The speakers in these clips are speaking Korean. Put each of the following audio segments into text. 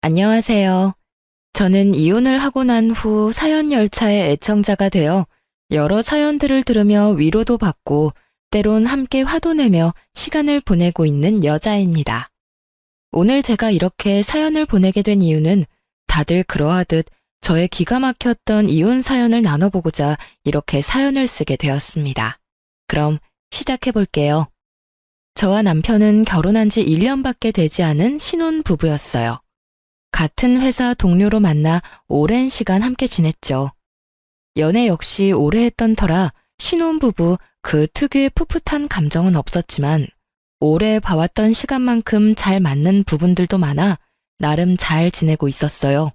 안녕하세요. 저는 이혼을 하고 난 후 사연 열차의 애청자가 되어 여러 사연들을 들으며 위로도 받고 때론 함께 화도 내며 시간을 보내고 있는 여자입니다. 오늘 제가 이렇게 사연을 보내게 된 이유는 다들 그러하듯 저의 기가 막혔던 이혼 사연을 나눠보고자 이렇게 사연을 쓰게 되었습니다. 그럼 시작해 볼게요. 저와 남편은 결혼한 지 1년밖에 되지 않은 신혼 부부였어요. 같은 회사 동료로 만나 오랜 시간 함께 지냈죠. 연애 역시 오래 했던 터라 신혼부부 그 특유의 풋풋한 감정은 없었지만 오래 봐왔던 시간만큼 잘 맞는 부분들도 많아 나름 잘 지내고 있었어요.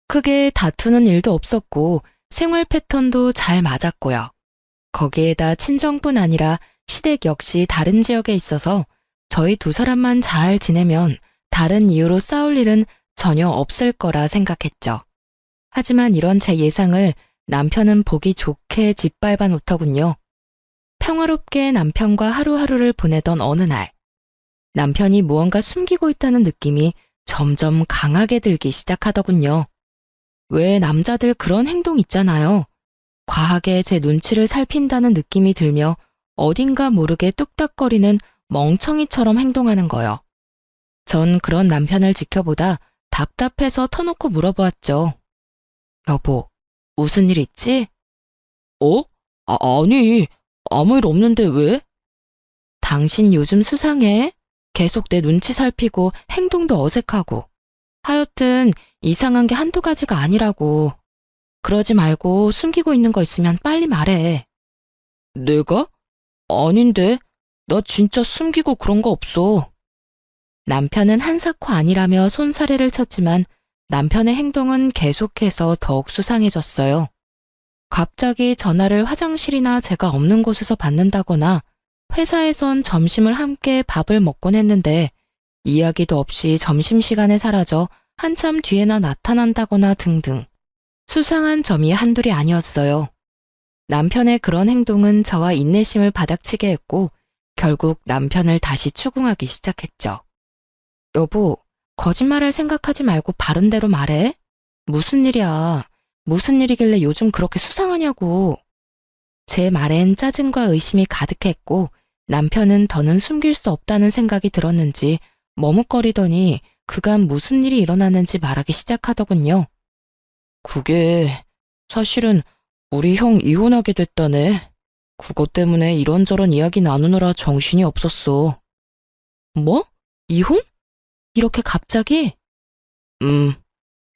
크게 다투는 일도 없었고 생활 패턴도 잘 맞았고요. 거기에다 친정뿐 아니라 시댁 역시 다른 지역에 있어서 저희 두 사람만 잘 지내면 다른 이유로 싸울 일은 전혀 없을 거라 생각했죠. 하지만 이런 제 예상을 남편은 보기 좋게 짓밟아 놓더군요. 평화롭게 남편과 하루하루를 보내던 어느 날, 남편이 무언가 숨기고 있다는 느낌이 점점 강하게 들기 시작하더군요. 왜 남자들 그런 행동 있잖아요. 과하게 제 눈치를 살핀다는 느낌이 들며 어딘가 모르게 뚝딱거리는 멍청이처럼 행동하는 거요. 전 그런 남편을 지켜보다 답답해서 터놓고 물어보았죠. 여보, 무슨 일 있지? 어? 아니, 아무 일 없는데 왜? 당신 요즘 수상해? 계속 내 눈치 살피고 행동도 어색하고. 하여튼 이상한 게 한두 가지가 아니라고. 그러지 말고 숨기고 있는 거 있으면 빨리 말해. 내가? 아닌데, 나 진짜 숨기고 그런 거 없어. 남편은 한사코 아니라며 손사래를 쳤지만 남편의 행동은 계속해서 더욱 수상해졌어요. 갑자기 전화를 화장실이나 제가 없는 곳에서 받는다거나 회사에선 점심을 함께 밥을 먹곤 했는데 이야기도 없이 점심시간에 사라져 한참 뒤에나 나타난다거나 등등. 수상한 점이 한둘이 아니었어요. 남편의 그런 행동은 저와 인내심을 바닥치게 했고 결국 남편을 다시 추궁하기 시작했죠. 여보, 거짓말할 생각하지 말고 바른 대로 말해. 무슨 일이야? 무슨 일이길래 요즘 그렇게 수상하냐고. 제 말엔 짜증과 의심이 가득했고 남편은 더는 숨길 수 없다는 생각이 들었는지 머뭇거리더니 그간 무슨 일이 일어났는지 말하기 시작하더군요. 그게 사실은 우리 형 이혼하게 됐다네. 그것 때문에 이런저런 이야기 나누느라 정신이 없었어. 뭐? 이혼? 이렇게 갑자기?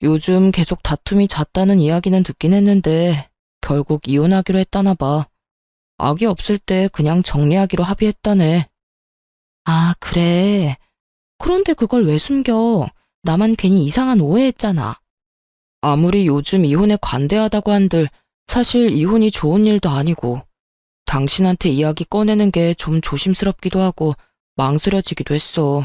요즘 계속 다툼이 잦다는 이야기는 듣긴 했는데 결국 이혼하기로 했다나 봐. 악이 없을 때 그냥 정리하기로 합의했다네. 아, 그래. 그런데 그걸 왜 숨겨? 나만 괜히 이상한 오해했잖아. 아무리 요즘 이혼에 관대하다고 한들 사실 이혼이 좋은 일도 아니고 당신한테 이야기 꺼내는 게 좀 조심스럽기도 하고 망설여지기도 했어.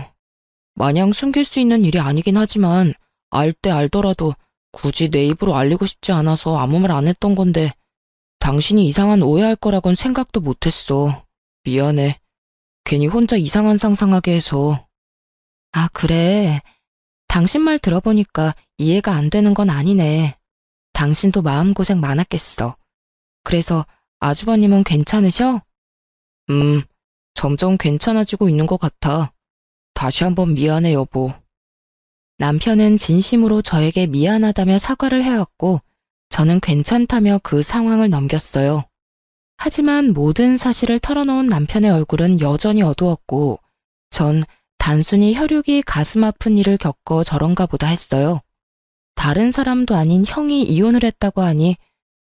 마냥 숨길 수 있는 일이 아니긴 하지만 알 때 알더라도 굳이 내 입으로 알리고 싶지 않아서 아무 말 안 했던 건데 당신이 이상한 오해할 거라곤 생각도 못했어. 미안해. 괜히 혼자 이상한 상상하게 해서. 아, 그래. 당신 말 들어보니까 이해가 안 되는 건 아니네. 당신도 마음고생 많았겠어. 그래서 아주버님은 괜찮으셔? 점점 괜찮아지고 있는 것 같아. 다시 한번 미안해, 여보. 남편은 진심으로 저에게 미안하다며 사과를 해왔고 저는 괜찮다며 그 상황을 넘겼어요. 하지만 모든 사실을 털어놓은 남편의 얼굴은 여전히 어두웠고 전 단순히 혈육이 가슴 아픈 일을 겪어 저런가 보다 했어요. 다른 사람도 아닌 형이 이혼을 했다고 하니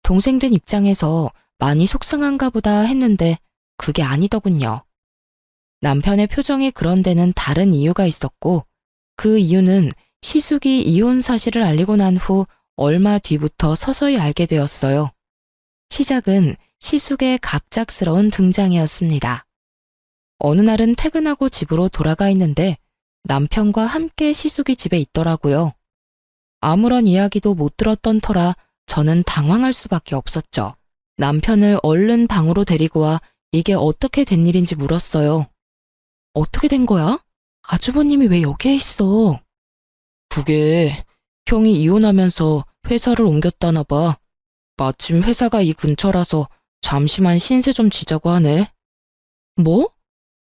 동생 된 입장에서 많이 속상한가 보다 했는데 그게 아니더군요. 남편의 표정이 그런 데는 다른 이유가 있었고 그 이유는 시숙이 이혼 사실을 알리고 난 후 얼마 뒤부터 서서히 알게 되었어요. 시작은 시숙의 갑작스러운 등장이었습니다. 어느 날은 퇴근하고 집으로 돌아가 있는데 남편과 함께 시숙이 집에 있더라고요. 아무런 이야기도 못 들었던 터라 저는 당황할 수밖에 없었죠. 남편을 얼른 방으로 데리고 와 이게 어떻게 된 일인지 물었어요. 어떻게 된 거야? 아주버님이 왜 여기에 있어? 그게 형이 이혼하면서 회사를 옮겼다나 봐. 마침 회사가 이 근처라서 잠시만 신세 좀 지자고 하네. 뭐?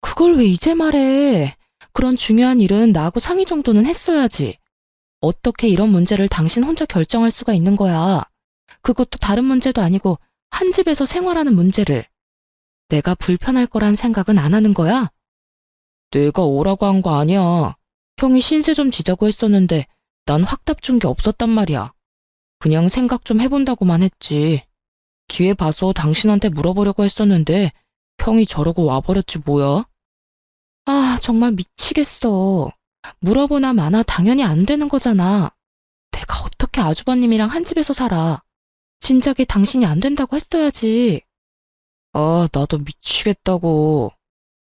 그걸 왜 이제 말해? 그런 중요한 일은 나하고 상의 정도는 했어야지. 어떻게 이런 문제를 당신 혼자 결정할 수가 있는 거야? 그것도 다른 문제도 아니고 한 집에서 생활하는 문제를. 내가 불편할 거란 생각은 안 하는 거야? 내가 오라고 한 거 아니야. 형이 신세 좀 지자고 했었는데 난 확답 준 게 없었단 말이야. 그냥 생각 좀 해본다고만 했지. 기회 봐서 당신한테 물어보려고 했었는데 형이 저러고 와버렸지 뭐야? 아, 정말 미치겠어. 물어보나 마나 당연히 안 되는 거잖아. 내가 어떻게 아주버님이랑 한 집에서 살아. 진작에 당신이 안 된다고 했어야지. 아, 나도 미치겠다고.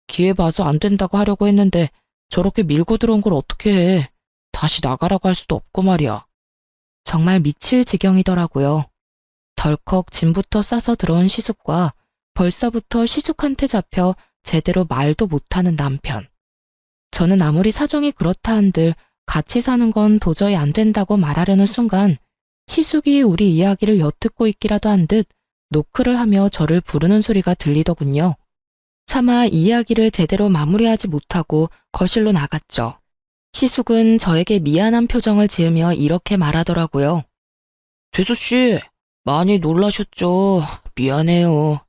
기회 봐서 안 된다고 하려고 했는데 저렇게 밀고 들어온 걸 어떻게 해. 다시 나가라고 할 수도 없고 말이야. 정말 미칠 지경이더라고요. 덜컥 짐부터 싸서 들어온 시숙과 벌써부터 시숙한테 잡혀 제대로 말도 못하는 남편. 저는 아무리 사정이 그렇다 한들 같이 사는 건 도저히 안 된다고 말하려는 순간 시숙이 우리 이야기를 엿듣고 있기라도 한 듯 노크를 하며 저를 부르는 소리가 들리더군요. 차마 이야기를 제대로 마무리하지 못하고 거실로 나갔죠. 시숙은 저에게 미안한 표정을 지으며 이렇게 말하더라고요. 재수씨, 많이 놀라셨죠? 미안해요.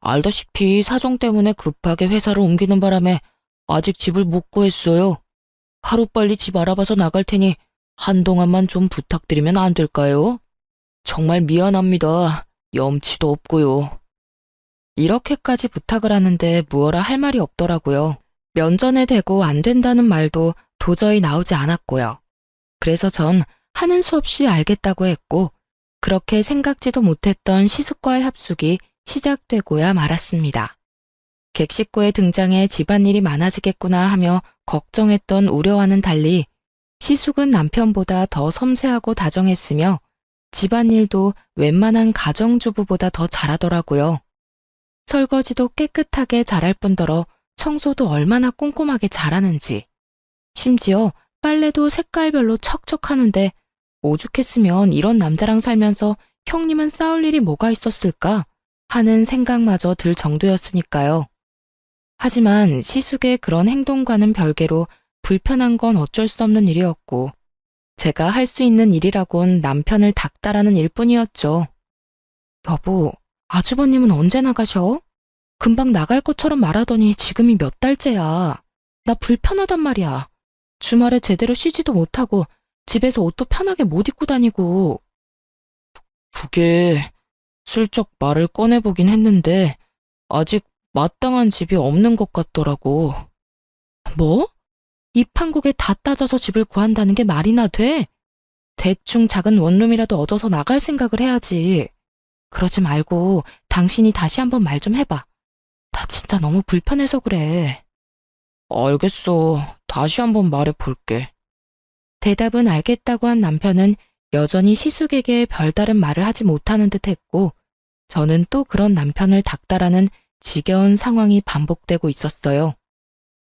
알다시피 사정 때문에 급하게 회사를 옮기는 바람에 아직 집을 못 구했어요. 하루빨리 집 알아봐서 나갈 테니 한동안만 좀 부탁드리면 안 될까요? 정말 미안합니다. 염치도 없고요. 이렇게까지 부탁을 하는데 무어라 할 말이 없더라고요. 면전에 대고 안 된다는 말도 도저히 나오지 않았고요. 그래서 전 하는 수 없이 알겠다고 했고 그렇게 생각지도 못했던 시숙과의 합숙이 시작되고야 말았습니다. 객식구의 등장에 집안일이 많아지겠구나 하며 걱정했던 우려와는 달리 시숙은 남편보다 더 섬세하고 다정했으며 집안일도 웬만한 가정주부보다 더 잘하더라고요. 설거지도 깨끗하게 잘할 뿐더러 청소도 얼마나 꼼꼼하게 잘하는지. 심지어 빨래도 색깔별로 척척 하는데 오죽했으면 이런 남자랑 살면서 형님은 싸울 일이 뭐가 있었을까 하는 생각마저 들 정도였으니까요. 하지만 시숙의 그런 행동과는 별개로 불편한 건 어쩔 수 없는 일이었고 제가 할 수 있는 일이라곤 남편을 닦다라는 일뿐이었죠. 여보, 아주버님은 언제 나가셔? 금방 나갈 것처럼 말하더니 지금이 몇 달째야. 나 불편하단 말이야. 주말에 제대로 쉬지도 못하고 집에서 옷도 편하게 못 입고 다니고. 그게 슬쩍 말을 꺼내보긴 했는데 아직 마땅한 집이 없는 것 같더라고. 뭐? 입 한 국에 다 따져서 집을 구한다는 게 말이나 돼? 대충 작은 원룸이라도 얻어서 나갈 생각을 해야지. 그러지 말고 당신이 다시 한번 말 좀 해봐. 나 진짜 너무 불편해서 그래. 알겠어. 다시 한번 말해볼게. 대답은 알겠다고 한 남편은 여전히 시숙에게 별다른 말을 하지 못하는 듯 했고 저는 또 그런 남편을 닥달하는 지겨운 상황이 반복되고 있었어요.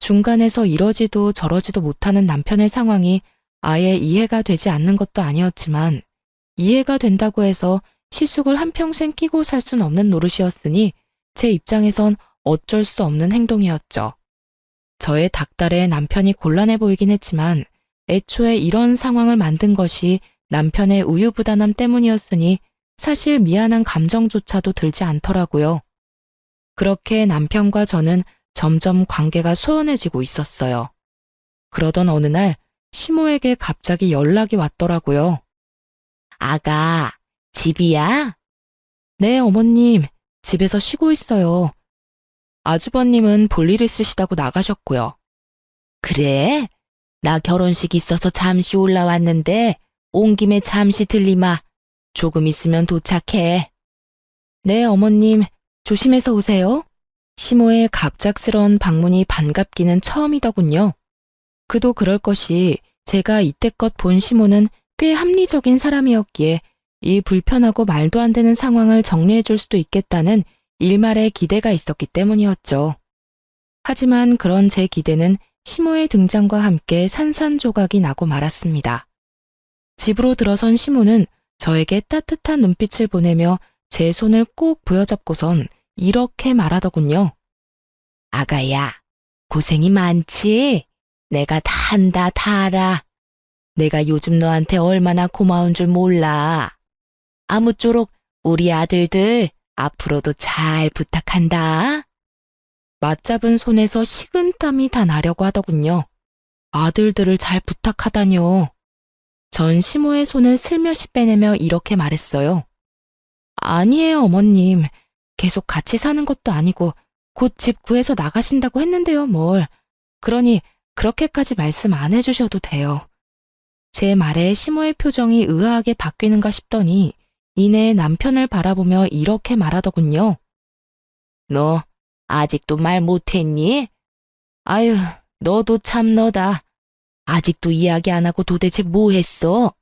중간에서 이러지도 저러지도 못하는 남편의 상황이 아예 이해가 되지 않는 것도 아니었지만 이해가 된다고 해서 시숙을 한평생 끼고 살 순 없는 노릇이었으니 제 입장에선 어쩔 수 없는 행동이었죠. 저의 닥달에 남편이 곤란해 보이긴 했지만 애초에 이런 상황을 만든 것이 남편의 우유부단함 때문이었으니 사실 미안한 감정조차도 들지 않더라고요. 그렇게 남편과 저는 점점 관계가 소원해지고 있었어요. 그러던 어느 날 시모에게 갑자기 연락이 왔더라고요. 아가, 집이야? 네, 어머님. 집에서 쉬고 있어요. 아주버님은 볼일 있으시다고 나가셨고요. 그래? 나 결혼식 있어서 잠시 올라왔는데 온 김에 잠시 들리마. 조금 있으면 도착해. 네, 어머님. 조심해서 오세요. 시모의 갑작스러운 방문이 반갑기는 처음이더군요. 그도 그럴 것이 제가 이때껏 본 시모는 꽤 합리적인 사람이었기에 이 불편하고 말도 안 되는 상황을 정리해 줄 수도 있겠다는 일말의 기대가 있었기 때문이었죠. 하지만 그런 제 기대는 시모의 등장과 함께 산산조각이 나고 말았습니다. 집으로 들어선 시모는 저에게 따뜻한 눈빛을 보내며 제 손을 꼭 부여잡고선 이렇게 말하더군요. 아가야, 고생이 많지? 내가 다 한다, 다 알아. 내가 요즘 너한테 얼마나 고마운 줄 몰라. 아무쪼록 우리 아들들 앞으로도 잘 부탁한다. 맞잡은 손에서 식은땀이 다 나려고 하더군요. 아들들을 잘 부탁하다뇨. 전 시모의 손을 슬며시 빼내며 이렇게 말했어요. 아니에요, 어머님. 계속 같이 사는 것도 아니고 곧 집 구해서 나가신다고 했는데요, 뭘. 그러니 그렇게까지 말씀 안 해주셔도 돼요. 제 말에 시모의 표정이 의아하게 바뀌는가 싶더니 이내 남편을 바라보며 이렇게 말하더군요. 너 아직도 말 못했니? 아유, 너도 참 너다. 아직도 이야기 안 하고 도대체 뭐 했어?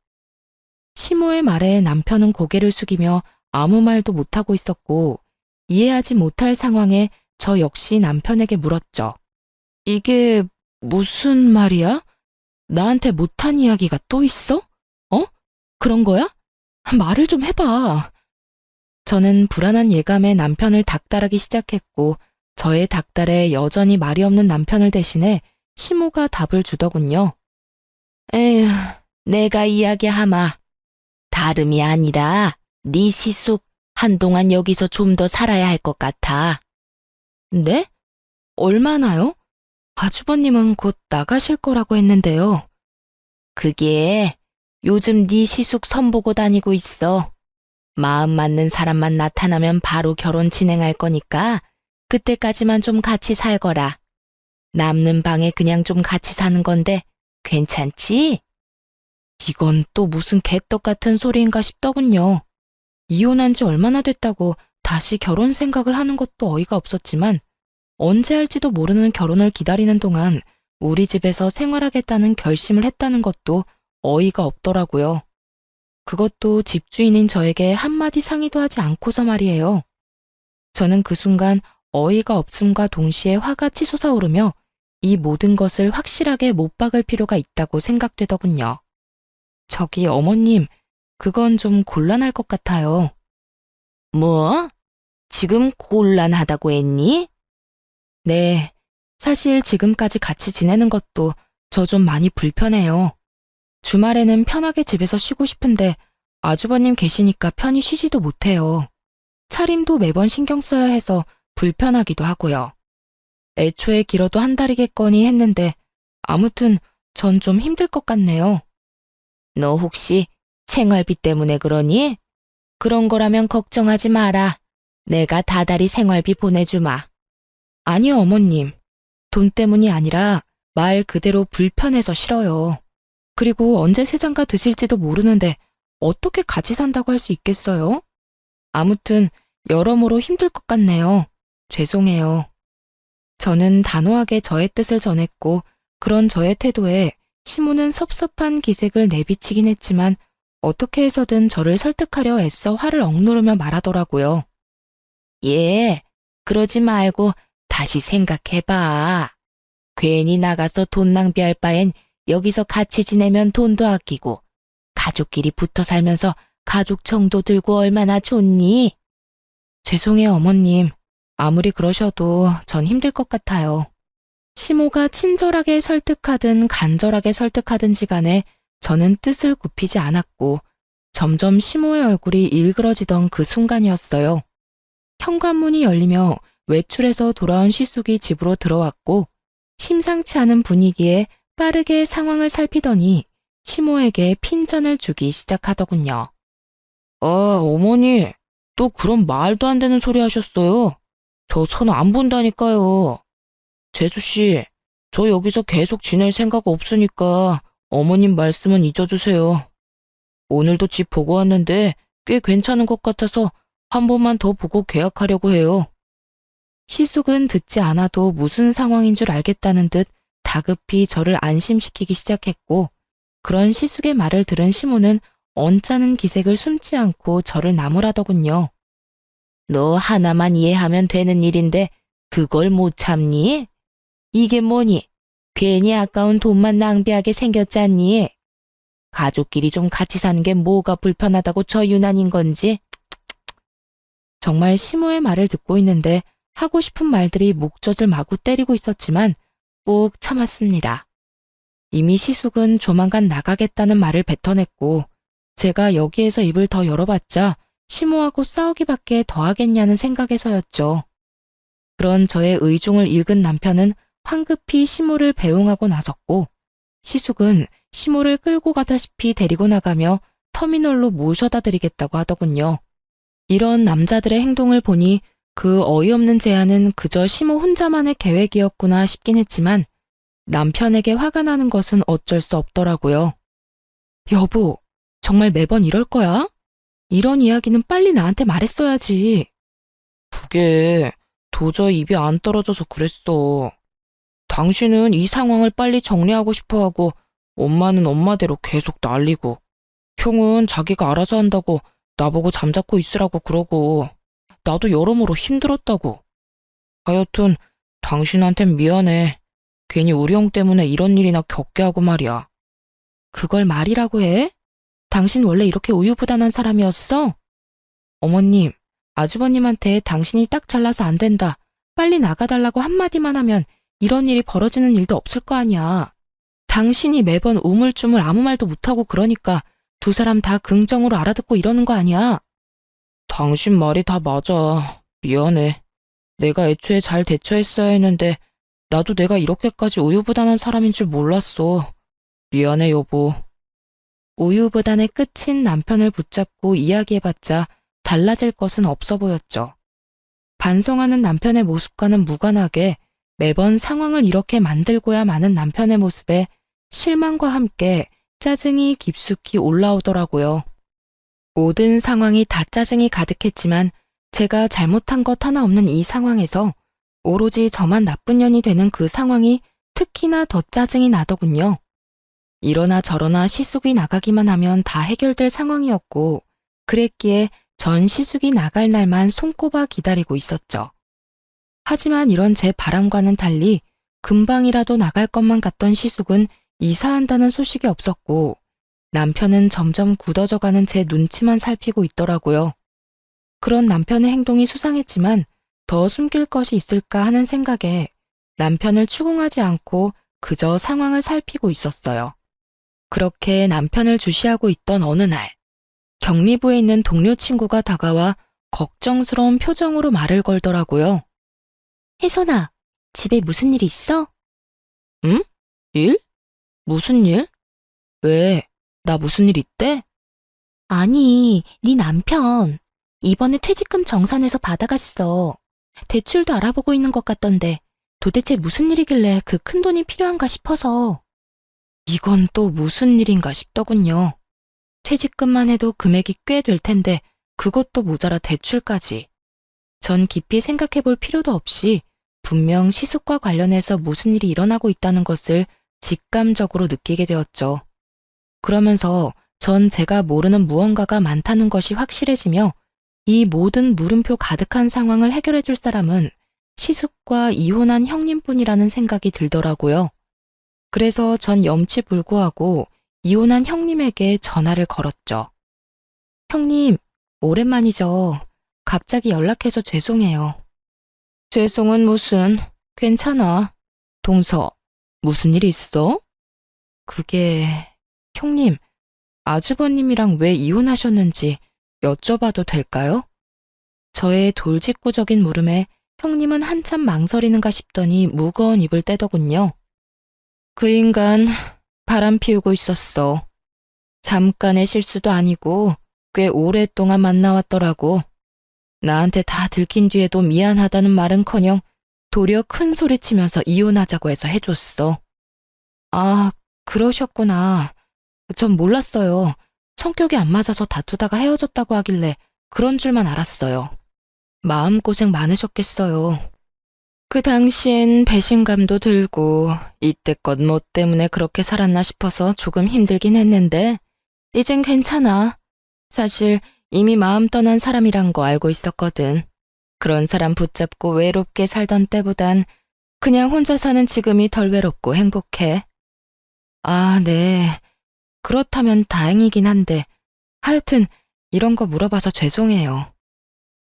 시모의 말에 남편은 고개를 숙이며 아무 말도 못하고 있었고 이해하지 못할 상황에 저 역시 남편에게 물었죠. 이게 무슨 말이야? 나한테 못한 이야기가 또 있어? 어? 그런 거야? 말을 좀 해봐. 저는 불안한 예감에 남편을 닥달하기 시작했고 저의 닥달에 여전히 말이 없는 남편을 대신해 시모가 답을 주더군요. 에휴, 내가 이야기하마. 다름이 아니라 네 시숙 한동안 여기서 좀 더 살아야 할 것 같아. 네? 얼마나요? 아주버님은 곧 나가실 거라고 했는데요. 그게 요즘 네 시숙 선보고 다니고 있어. 마음 맞는 사람만 나타나면 바로 결혼 진행할 거니까 그때까지만 좀 같이 살거라. 남는 방에 그냥 좀 같이 사는 건데 괜찮지? 이건 또 무슨 개떡 같은 소리인가 싶더군요. 이혼한 지 얼마나 됐다고 다시 결혼 생각을 하는 것도 어이가 없었지만 언제 할지도 모르는 결혼을 기다리는 동안 우리 집에서 생활하겠다는 결심을 했다는 것도 어이가 없더라고요. 그것도 집주인인 저에게 한마디 상의도 하지 않고서 말이에요. 저는 그 순간 어이가 없음과 동시에 화가 치솟아오르며 이 모든 것을 확실하게 못 박을 필요가 있다고 생각되더군요. 저기 어머님, 그건 좀 곤란할 것 같아요. 뭐? 지금 곤란하다고 했니? 네, 사실 지금까지 같이 지내는 것도 저 좀 많이 불편해요. 주말에는 편하게 집에서 쉬고 싶은데 아주버님 계시니까 편히 쉬지도 못해요. 차림도 매번 신경 써야 해서 불편하기도 하고요. 애초에 길어도 한 달이겠거니 했는데 아무튼 전 좀 힘들 것 같네요. 너 혹시 생활비 때문에 그러니? 그런 거라면 걱정하지 마라. 내가 다달이 생활비 보내주마. 아니요, 어머님. 돈 때문이 아니라 말 그대로 불편해서 싫어요. 그리고 언제 세장가 드실지도 모르는데 어떻게 같이 산다고 할 수 있겠어요? 아무튼 여러모로 힘들 것 같네요. 죄송해요. 저는 단호하게 저의 뜻을 전했고 그런 저의 태도에 시모는 섭섭한 기색을 내비치긴 했지만 어떻게 해서든 저를 설득하려 애써 화를 억누르며 말하더라고요. 예, 그러지 말고 다시 생각해봐. 괜히 나가서 돈 낭비할 바엔 여기서 같이 지내면 돈도 아끼고 가족끼리 붙어 살면서 가족 정도 들고 얼마나 좋니? 죄송해요, 어머님. 아무리 그러셔도 전 힘들 것 같아요. 시모가 친절하게 설득하든 간절하게 설득하든지 간에 저는 뜻을 굽히지 않았고 점점 시모의 얼굴이 일그러지던 그 순간이었어요. 현관문이 열리며 외출해서 돌아온 시숙이 집으로 들어왔고 심상치 않은 분위기에 빠르게 상황을 살피더니 시모에게 핀잔을 주기 시작하더군요. 어머니, 또 그런 말도 안 되는 소리 하셨어요. 저 손 안 본다니까요. 재수씨, 저 여기서 계속 지낼 생각 없으니까 어머님 말씀은 잊어주세요. 오늘도 집 보고 왔는데 꽤 괜찮은 것 같아서 한 번만 더 보고 계약하려고 해요. 시숙은 듣지 않아도 무슨 상황인 줄 알겠다는 듯 다급히 저를 안심시키기 시작했고 그런 시숙의 말을 들은 시모는 언짢은 기색을 숨지 않고 저를 나무라더군요. 너 하나만 이해하면 되는 일인데 그걸 못 참니? 이게 뭐니? 괜히 아까운 돈만 낭비하게 생겼잖니? 가족끼리 좀 같이 사는 게 뭐가 불편하다고 저 유난인 건지. 정말 시모의 말을 듣고 있는데 하고 싶은 말들이 목젖을 마구 때리고 있었지만 꾹 참았습니다. 이미 시숙은 조만간 나가겠다는 말을 뱉어냈고 제가 여기에서 입을 더 열어봤자 시모하고 싸우기밖에 더 하겠냐는 생각에서였죠. 그런 저의 의중을 읽은 남편은 황급히 시모를 배웅하고 나섰고 시숙은 시모를 끌고 가다시피 데리고 나가며 터미널로 모셔다 드리겠다고 하더군요. 이런 남자들의 행동을 보니 그 어이없는 제안은 그저 시모 혼자만의 계획이었구나 싶긴 했지만 남편에게 화가 나는 것은 어쩔 수 없더라고요. 여보, 정말 매번 이럴 거야? 이런 이야기는 빨리 나한테 말했어야지. 그게 도저히 입이 안 떨어져서 그랬어. 당신은 이 상황을 빨리 정리하고 싶어 하고 엄마는 엄마대로 계속 난리고 형은 자기가 알아서 한다고 나보고 잠자코 있으라고 그러고 나도 여러모로 힘들었다고. 하여튼 당신한텐 미안해. 괜히 우리 형 때문에 이런 일이나 겪게 하고 말이야. 그걸 말이라고 해? 당신 원래 이렇게 우유부단한 사람이었어? 어머님, 아주버님한테 당신이 딱 잘나서 안 된다. 빨리 나가달라고 한마디만 하면 이런 일이 벌어지는 일도 없을 거 아니야. 당신이 매번 우물쭈물 아무 말도 못하고 그러니까 두 사람 다 긍정으로 알아듣고 이러는 거 아니야. 당신 말이 다 맞아. 미안해. 내가 애초에 잘 대처했어야 했는데 나도 내가 이렇게까지 우유부단한 사람인 줄 몰랐어. 미안해, 여보. 우유부단의 끝인 남편을 붙잡고 이야기해봤자 달라질 것은 없어 보였죠. 반성하는 남편의 모습과는 무관하게 매번 상황을 이렇게 만들고야 마는 남편의 모습에 실망과 함께 짜증이 깊숙이 올라오더라고요. 모든 상황이 다 짜증이 가득했지만 제가 잘못한 것 하나 없는 이 상황에서 오로지 저만 나쁜 년이 되는 그 상황이 특히나 더 짜증이 나더군요. 이러나 저러나 시숙이 나가기만 하면 다 해결될 상황이었고 그랬기에 전 시숙이 나갈 날만 손꼽아 기다리고 있었죠. 하지만 이런 제 바람과는 달리 금방이라도 나갈 것만 같던 시숙은 이사한다는 소식이 없었고 남편은 점점 굳어져가는 제 눈치만 살피고 있더라고요. 그런 남편의 행동이 수상했지만 더 숨길 것이 있을까 하는 생각에 남편을 추궁하지 않고 그저 상황을 살피고 있었어요. 그렇게 남편을 주시하고 있던 어느 날, 격리부에 있는 동료 친구가 다가와 걱정스러운 표정으로 말을 걸더라고요. 혜선아, 집에 무슨 일 있어? 응? 일? 무슨 일? 왜? 나 무슨 일 있대? 아니, 네 남편. 이번에 퇴직금 정산해서 받아갔어. 대출도 알아보고 있는 것 같던데 도대체 무슨 일이길래 그 큰 돈이 필요한가 싶어서. 이건 또 무슨 일인가 싶더군요. 퇴직금만 해도 금액이 꽤 될 텐데 그것도 모자라 대출까지. 전 깊이 생각해 볼 필요도 없이 분명 시숙과 관련해서 무슨 일이 일어나고 있다는 것을 직감적으로 느끼게 되었죠. 그러면서 전 제가 모르는 무언가가 많다는 것이 확실해지며 이 모든 물음표 가득한 상황을 해결해 줄 사람은 시숙과 이혼한 형님뿐이라는 생각이 들더라고요. 그래서 전 염치불구하고 이혼한 형님에게 전화를 걸었죠. 형님, 오랜만이죠. 갑자기 연락해서 죄송해요. 죄송은 무슨, 괜찮아. 동서, 무슨 일 있어? 그게, 형님, 아주버님이랑 왜 이혼하셨는지 여쭤봐도 될까요? 저의 돌직구적인 물음에 형님은 한참 망설이는가 싶더니 무거운 입을 떼더군요. 그 인간 바람 피우고 있었어. 잠깐의 실수도 아니고 꽤 오랫동안 만나왔더라고. 나한테 다 들킨 뒤에도 미안하다는 말은커녕 도리어 큰 소리치면서 이혼하자고 해서 해줬어. 아, 그러셨구나. 전 몰랐어요. 성격이 안 맞아서 다투다가 헤어졌다고 하길래 그런 줄만 알았어요. 마음고생 많으셨겠어요. 그 당시엔 배신감도 들고 이때껏 뭐 때문에 그렇게 살았나 싶어서 조금 힘들긴 했는데 이젠 괜찮아. 사실 이미 마음 떠난 사람이란 거 알고 있었거든. 그런 사람 붙잡고 외롭게 살던 때보단 그냥 혼자 사는 지금이 덜 외롭고 행복해. 아, 네. 그렇다면 다행이긴 한데, 하여튼 이런 거 물어봐서 죄송해요.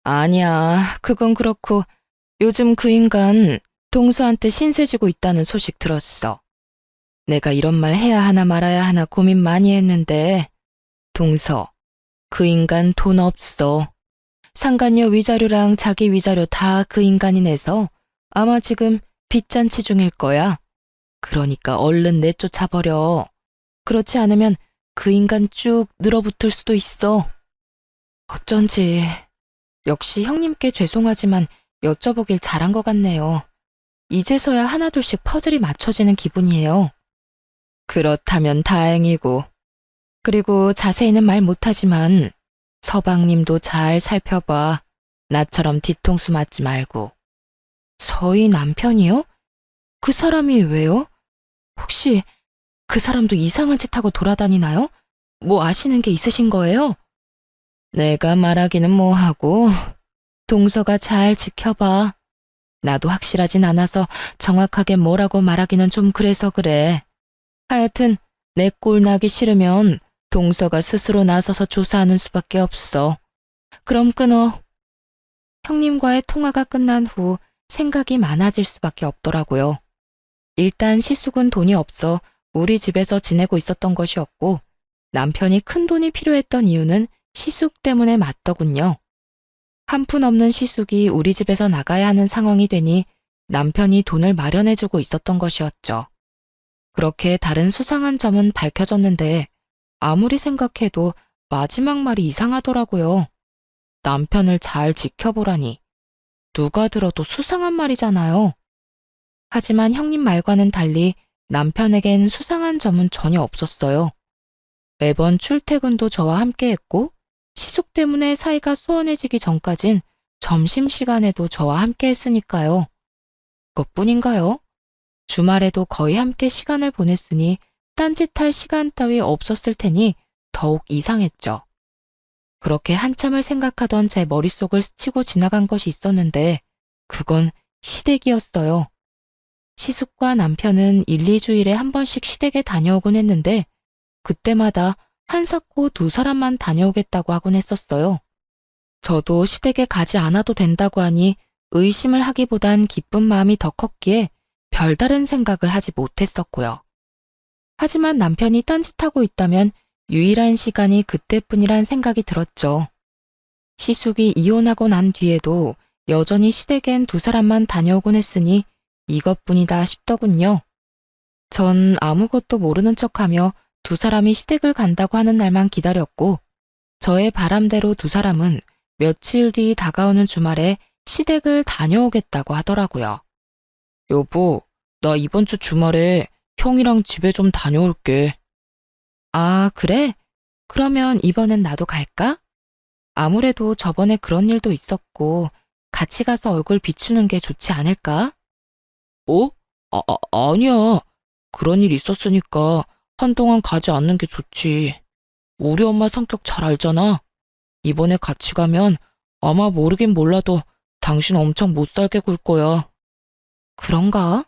아니야, 그건 그렇고 요즘 그 인간 동서한테 신세 지고 있다는 소식 들었어. 내가 이런 말 해야 하나 말아야 하나 고민 많이 했는데, 동서, 그 인간 돈 없어. 상간녀 위자료랑 자기 위자료 다 그 인간이 내서 아마 지금 빚잔치 중일 거야. 그러니까 얼른 내쫓아버려. 그렇지 않으면 그 인간 쭉 늘어붙을 수도 있어. 어쩐지 역시 형님께 죄송하지만 여쭤보길 잘한 것 같네요. 이제서야 하나둘씩 퍼즐이 맞춰지는 기분이에요. 그렇다면 다행이고. 그리고 자세히는 말 못하지만 서방님도 잘 살펴봐. 나처럼 뒤통수 맞지 말고. 저희 남편이요? 그 사람이 왜요? 혹시 그 사람도 이상한 짓 하고 돌아다니나요? 뭐 아시는 게 있으신 거예요? 내가 말하기는 뭐하고 동서가 잘 지켜봐. 나도 확실하진 않아서 정확하게 뭐라고 말하기는 좀 그래서 그래. 하여튼 내 꼴 나기 싫으면 동서가 스스로 나서서 조사하는 수밖에 없어. 그럼 끊어. 형님과의 통화가 끝난 후 생각이 많아질 수밖에 없더라고요. 일단 시숙은 돈이 없어 우리 집에서 지내고 있었던 것이었고, 남편이 큰 돈이 필요했던 이유는 시숙 때문에 맞더군요. 한 푼 없는 시숙이 우리 집에서 나가야 하는 상황이 되니 남편이 돈을 마련해주고 있었던 것이었죠. 그렇게 다른 수상한 점은 밝혀졌는데 아무리 생각해도 마지막 말이 이상하더라고요. 남편을 잘 지켜보라니. 누가 들어도 수상한 말이잖아요. 하지만 형님 말과는 달리 남편에겐 수상한 점은 전혀 없었어요. 매번 출퇴근도 저와 함께 했고, 시숙 때문에 사이가 소원해지기 전까진 점심시간에도 저와 함께 했으니까요. 그것뿐인가요? 주말에도 거의 함께 시간을 보냈으니 딴짓할 시간 따위 없었을 테니 더욱 이상했죠. 그렇게 한참을 생각하던 제 머릿속을 스치고 지나간 것이 있었는데 그건 시댁이었어요. 시숙과 남편은 1, 2주일에 한 번씩 시댁에 다녀오곤 했는데 그때마다 한사코 두 사람만 다녀오겠다고 하곤 했었어요. 저도 시댁에 가지 않아도 된다고 하니 의심을 하기보단 기쁜 마음이 더 컸기에 별다른 생각을 하지 못했었고요. 하지만 남편이 딴짓하고 있다면 유일한 시간이 그때뿐이란 생각이 들었죠. 시숙이 이혼하고 난 뒤에도 여전히 시댁엔 두 사람만 다녀오곤 했으니 이것뿐이다 싶더군요. 전 아무것도 모르는 척하며 두 사람이 시댁을 간다고 하는 날만 기다렸고, 저의 바람대로 두 사람은 며칠 뒤 다가오는 주말에 시댁을 다녀오겠다고 하더라고요. 여보, 나 이번 주 주말에 형이랑 집에 좀 다녀올게. 아, 그래? 그러면 이번엔 나도 갈까? 아무래도 저번에 그런 일도 있었고 같이 가서 얼굴 비추는 게 좋지 않을까? 어? 아니야. 그런 일 있었으니까 한동안 가지 않는 게 좋지. 우리 엄마 성격 잘 알잖아. 이번에 같이 가면 아마 모르긴 몰라도 당신 엄청 못 살게 굴 거야. 그런가?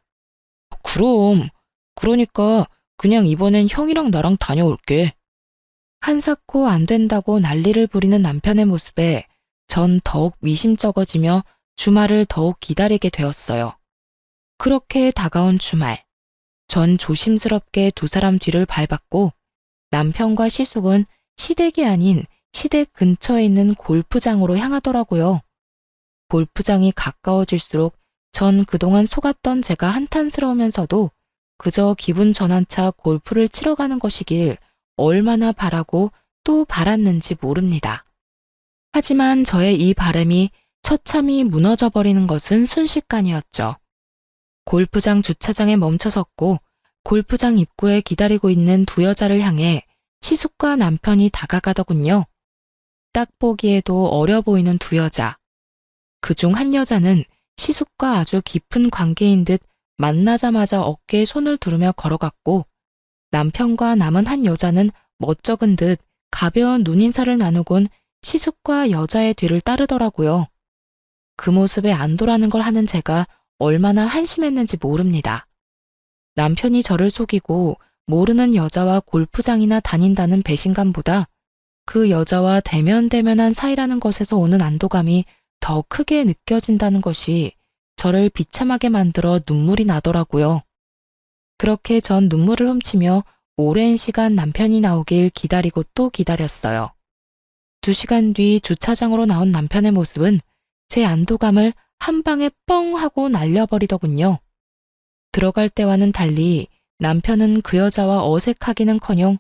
그럼. 그러니까 그냥 이번엔 형이랑 나랑 다녀올게. 한사코 안 된다고 난리를 부리는 남편의 모습에 전 더욱 미심쩍어지며 주말을 더욱 기다리게 되었어요. 그렇게 다가온 주말, 전 조심스럽게 두 사람 뒤를 밟았고 남편과 시숙은 시댁이 아닌 시댁 근처에 있는 골프장으로 향하더라고요. 골프장이 가까워질수록 전 그동안 속았던 제가 한탄스러우면서도 그저 기분 전환차 골프를 치러 가는 것이길 얼마나 바라고 또 바랐는지 모릅니다. 하지만 저의 이 바람이 처참히 무너져 버리는 것은 순식간이었죠. 골프장 주차장에 멈춰섰고 골프장 입구에 기다리고 있는 두 여자를 향해 시숙과 남편이 다가가더군요. 딱 보기에도 어려 보이는 두 여자. 그중 한 여자는 시숙과 아주 깊은 관계인 듯 만나자마자 어깨에 손을 두르며 걸어갔고, 남편과 남은 한 여자는 멋쩍은 듯 가벼운 눈인사를 나누곤 시숙과 여자의 뒤를 따르더라고요. 그 모습에 안도라는 걸 하는 제가 얼마나 한심했는지 모릅니다. 남편이 저를 속이고 모르는 여자와 골프장이나 다닌다는 배신감보다 그 여자와 대면대면한 사이라는 것에서 오는 안도감이 더 크게 느껴진다는 것이 저를 비참하게 만들어 눈물이 나더라고요. 그렇게 전 눈물을 훔치며 오랜 시간 남편이 나오길 기다리고 또 기다렸어요. 2시간 뒤 주차장으로 나온 남편의 모습은 제 안도감을 한 방에 뻥 하고 날려버리더군요. 들어갈 때와는 달리 남편은 그 여자와 어색하기는커녕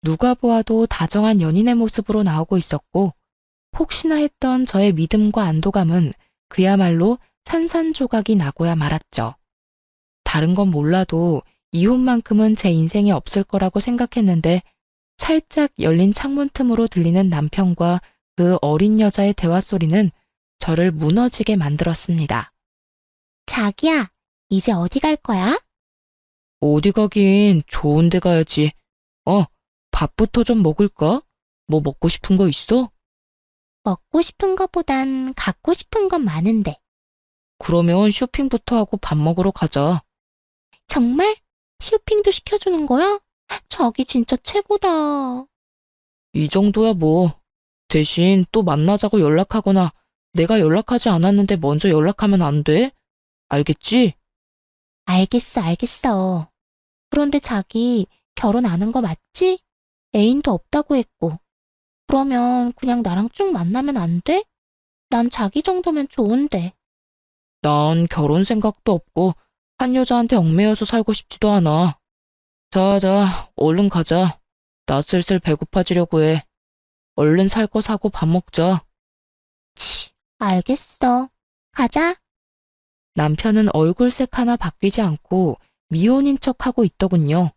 누가 보아도 다정한 연인의 모습으로 나오고 있었고, 혹시나 했던 저의 믿음과 안도감은 그야말로 산산조각이 나고야 말았죠. 다른 건 몰라도 이혼만큼은 제 인생에 없을 거라고 생각했는데, 살짝 열린 창문 틈으로 들리는 남편과 그 어린 여자의 대화 소리는 저를 무너지게 만들었습니다. 자기야, 이제 어디 갈 거야? 어디 가긴 좋은 데 가야지. 밥부터 좀 먹을까? 뭐 먹고 싶은 거 있어? 먹고 싶은 거보단 갖고 싶은 건 많은데. 그러면 쇼핑부터 하고 밥 먹으러 가자. 정말? 쇼핑도 시켜주는 거야? 자기 진짜 최고다. 이 정도야 뭐. 대신 또 만나자고 연락하거나 내가 연락하지 않았는데 먼저 연락하면 안 돼? 알겠지? 알겠어. 그런데 자기 결혼 안 한 거 맞지? 애인도 없다고 했고. 그러면 그냥 나랑 쭉 만나면 안 돼? 난 자기 정도면 좋은데. 난 결혼 생각도 없고 한 여자한테 얽매여서 살고 싶지도 않아. 자, 얼른 가자. 나 슬슬 배고파지려고 해. 얼른 살 거 사고 밥 먹자. 알겠어. 가자. 남편은 얼굴색 하나 바뀌지 않고 미혼인 척하고 있더군요.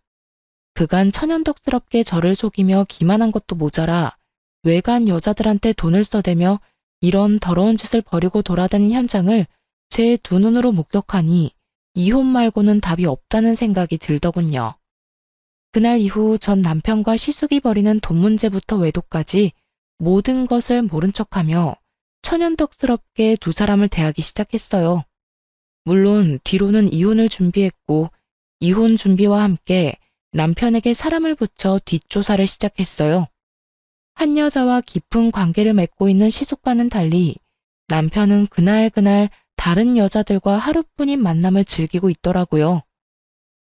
그간 천연덕스럽게 저를 속이며 기만한 것도 모자라 외간 여자들한테 돈을 써대며 이런 더러운 짓을 벌이고 돌아다닌 현장을 제 두 눈으로 목격하니 이혼 말고는 답이 없다는 생각이 들더군요. 그날 이후 전 남편과 시숙이 벌이는 돈 문제부터 외도까지 모든 것을 모른 척하며 천연덕스럽게 두 사람을 대하기 시작했어요. 물론 뒤로는 이혼을 준비했고 이혼 준비와 함께 남편에게 사람을 붙여 뒷조사를 시작했어요. 한 여자와 깊은 관계를 맺고 있는 시숙과는 달리 남편은 그날 다른 여자들과 하루뿐인 만남을 즐기고 있더라고요.